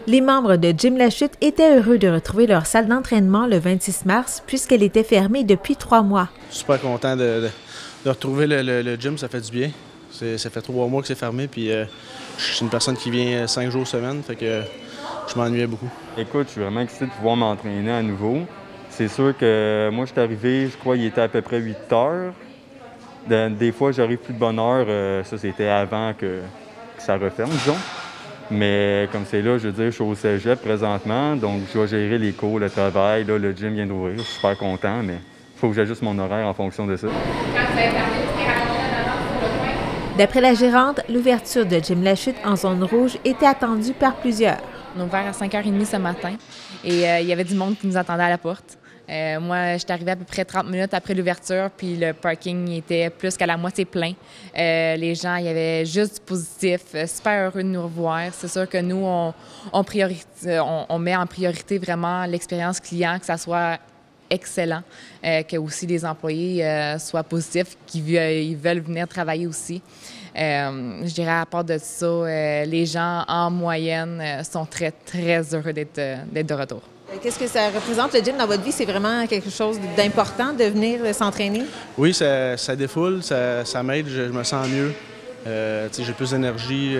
Les membres de Gym La Chute étaient heureux de retrouver leur salle d'entraînement le 26 mars puisqu'elle était fermée depuis 3 mois. Super content de retrouver le gym, ça fait du bien. Ça fait 3 mois que c'est fermé, puis je suis une personne qui vient 5 jours semaine, fait que je m'ennuyais beaucoup. Écoute, je suis vraiment excité de pouvoir m'entraîner à nouveau. C'est sûr que moi, je suis arrivé, je crois qu'il était à peu près 8 heures. Des fois, j'arrive plus de bonne heure. Ça, c'était avant que ça referme, disons. Mais comme c'est là, je veux dire, je suis au cégep présentement, donc je dois gérer les cours, le travail. Là, le gym vient d'ouvrir, je suis super content, mais il faut que j'ajuste mon horaire en fonction de ça. D'après la gérante, l'ouverture de Gym La Chute en zone rouge était attendue par plusieurs. On a ouvert à 5h30 ce matin et il y avait du monde qui nous attendait à la porte. Moi, je suis arrivée à peu près 30 minutes après l'ouverture, puis le parking était plus qu'à la moitié plein. Les gens, il y avait juste du positif, super heureux de nous revoir. C'est sûr que nous, on met en priorité vraiment l'expérience client, que ça soit excellent, que aussi les employés soient positifs, qu'ils veulent venir travailler aussi. Je dirais à part de ça, les gens en moyenne sont très, très heureux d'être de retour. Qu'est-ce que ça représente le gym dans votre vie? C'est vraiment quelque chose d'important de venir s'entraîner? Oui, ça défoule, ça m'aide, je me sens mieux. J'ai plus d'énergie,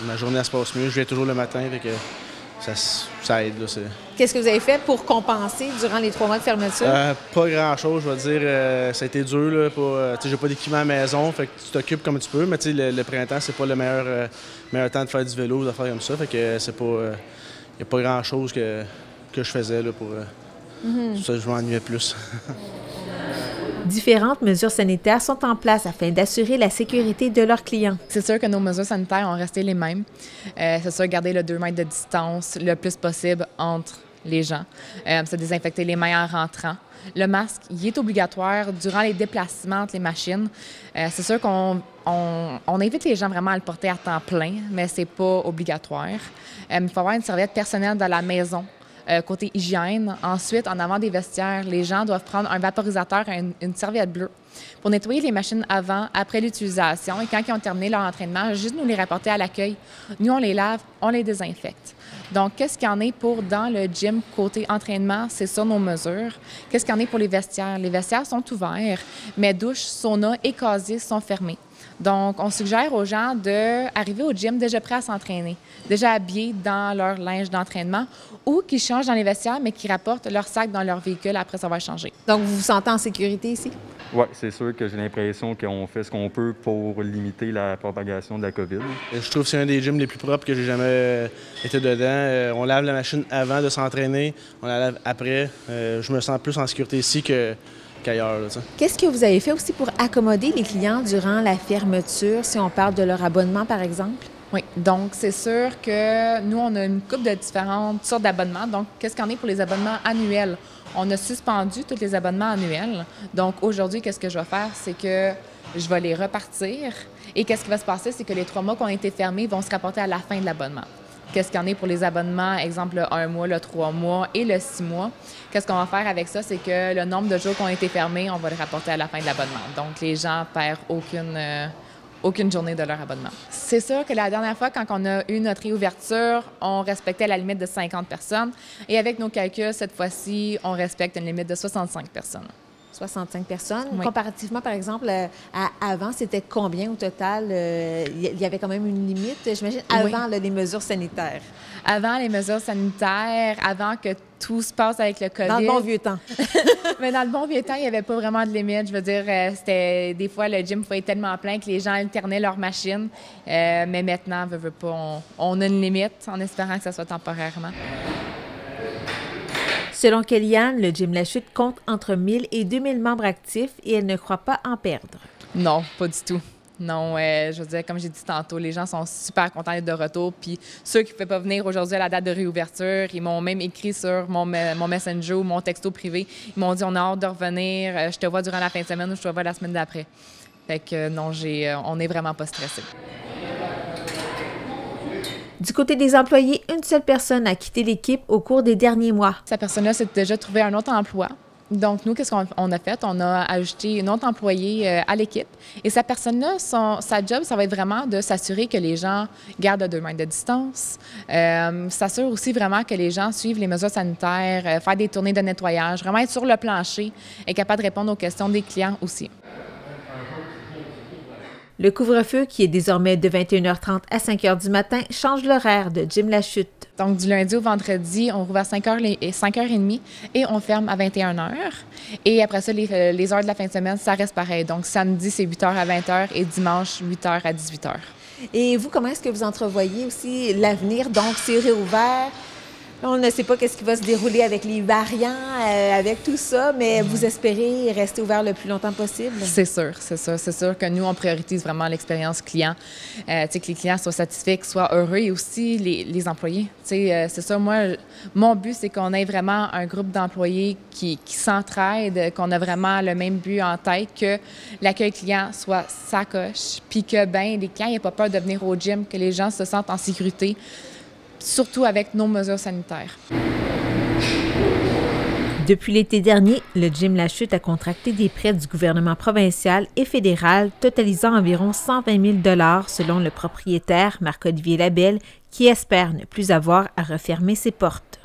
ma journée elle se passe mieux, je viens toujours le matin, fait que ça aide. Qu'est-ce que vous avez fait pour compenser durant les 3 mois de fermeture? Pas grand-chose, je vais dire. Ça a été dur. J'ai pas d'équipement à la maison, fait que tu t'occupes comme tu peux, mais le printemps, c'est pas le meilleur temps de faire du vélo, de faire comme ça. Fait que c'est pas. Y a pas grand-chose que je faisais là, pour ça, je m'ennuyais plus. Différentes mesures sanitaires sont en place afin d'assurer la sécurité de leurs clients. C'est sûr que nos mesures sanitaires ont resté les mêmes. C'est sûr, garder le 2 mètres de distance le plus possible entre les gens. Se désinfecter les mains en rentrant. Le masque, il est obligatoire durant les déplacements entre les machines. C'est sûr qu'on invite les gens vraiment à le porter à temps plein, mais c'est pas obligatoire. Il faut avoir une serviette personnelle dans la maison. Côté hygiène. Ensuite, en avant des vestiaires, les gens doivent prendre un vaporisateur et une serviette bleue pour nettoyer les machines avant, après l'utilisation. Et quand ils ont terminé leur entraînement, juste nous les rapporter à l'accueil. Nous, on les lave, on les désinfecte. Donc, qu'est-ce qu'il y en est pour dans le gym côté entraînement? C'est ça nos mesures. Qu'est-ce qu'il y en est pour les vestiaires? Les vestiaires sont ouverts, mais douches, sauna et casiers sont fermés. Donc, on suggère aux gens d'arriver au gym déjà prêts à s'entraîner, déjà habillés dans leur linge d'entraînement ou qui changent dans les vestiaires, mais qui rapportent leur sac dans leur véhicule après avoir changé. Donc, vous vous sentez en sécurité ici? Oui, c'est sûr que j'ai l'impression qu'on fait ce qu'on peut pour limiter la propagation de la COVID. Je trouve que c'est un des gyms les plus propres que j'ai jamais été dedans. On lave la machine avant de s'entraîner, on la lave après. Je me sens plus en sécurité ici qu'ailleurs. Qu'est-ce que vous avez fait aussi pour accommoder les clients durant la fermeture, si on parle de leur abonnement, par exemple? Oui, donc c'est sûr que nous, on a une couple de différentes sortes d'abonnements. Donc, qu'est-ce qu'il y en a pour les abonnements annuels? On a suspendu tous les abonnements annuels. Donc, aujourd'hui, qu'est-ce que je vais faire? C'est que je vais les repartir. Et qu'est-ce qui va se passer? C'est que les 3 mois qui ont été fermés vont se rapporter à la fin de l'abonnement. Qu'est-ce qu'il y en a pour les abonnements, exemple le 1 mois, le 3 mois et le 6 mois. Qu'est-ce qu'on va faire avec ça? C'est que le nombre de jours qui ont été fermés, on va le rapporter à la fin de l'abonnement. Donc, les gens ne perdent aucune journée de leur abonnement. C'est sûr que la dernière fois, quand on a eu notre réouverture, on respectait la limite de 50 personnes. Et avec nos calculs, cette fois-ci, on respecte une limite de 65 personnes. 65 personnes. Oui. Comparativement, par exemple, à avant, c'était combien au total? Il y avait quand même une limite, j'imagine, avant les mesures sanitaires. Avant les mesures sanitaires, avant que tout se passe avec le COVID. Dans le bon vieux temps. Mais dans le bon vieux temps, il n'y avait pas vraiment de limite. Je veux dire, c'était des fois, le gym pouvait être tellement plein que les gens alternaient leurs machines. Mais maintenant, veut pas, on a une limite en espérant que ça soit temporairement. Selon Kellyanne, le Gym La Chute compte entre 1000 et 2000 membres actifs et elle ne croit pas en perdre. Non, pas du tout. Non, je veux dire, comme j'ai dit tantôt, les gens sont super contents d'être de retour. Puis ceux qui ne pouvaient pas venir aujourd'hui à la date de réouverture, ils m'ont même écrit sur mon Messenger ou mon texto privé. Ils m'ont dit « On a hâte de revenir, je te vois durant la fin de semaine ou je te vois la semaine d'après. » Fait que non, on n'est vraiment pas stressés. Du côté des employés, une seule personne a quitté l'équipe au cours des derniers mois. Cette personne-là s'est déjà trouvé un autre emploi. Donc, nous, qu'est-ce qu'on a fait? On a ajouté une autre employée à l'équipe. Et cette personne-là, sa job, ça va être vraiment de s'assurer que les gens gardent 2 mètres de distance, s'assure aussi vraiment que les gens suivent les mesures sanitaires, faire des tournées de nettoyage, vraiment être sur le plancher et capable de répondre aux questions des clients aussi. Le couvre-feu, qui est désormais de 21h30 à 5h du matin, change l'horaire de Gym La Chute. Donc, du lundi au vendredi, on rouvre à 5h30 et on ferme à 21h. Et après ça, les heures de la fin de semaine, ça reste pareil. Donc, samedi, c'est 8h à 20h et dimanche, 8h à 18h. Et vous, comment est-ce que vous entrevoyez aussi l'avenir? Donc, c'est réouvert. On ne sait pas qu'est-ce qui va se dérouler avec les variants, avec tout ça, mais vous espérez rester ouvert le plus longtemps possible? C'est sûr, c'est sûr. C'est sûr que nous, on priorise vraiment l'expérience client. Tu sais, que les clients soient satisfaits, qu'ils soient heureux et aussi les employés. Tu sais, c'est ça, moi, mon but, c'est qu'on ait vraiment un groupe d'employés qui s'entraident, qu'on a vraiment le même but en tête, que l'accueil client soit sa coche, puis que, ben les clients n'aient pas peur de venir au gym, que les gens se sentent en sécurité, surtout avec nos mesures sanitaires. Depuis l'été dernier, le Gym La Chute a contracté des prêts du gouvernement provincial et fédéral totalisant environ 120 000 $ selon le propriétaire Marc-Olivier Labelle, qui espère ne plus avoir à refermer ses portes.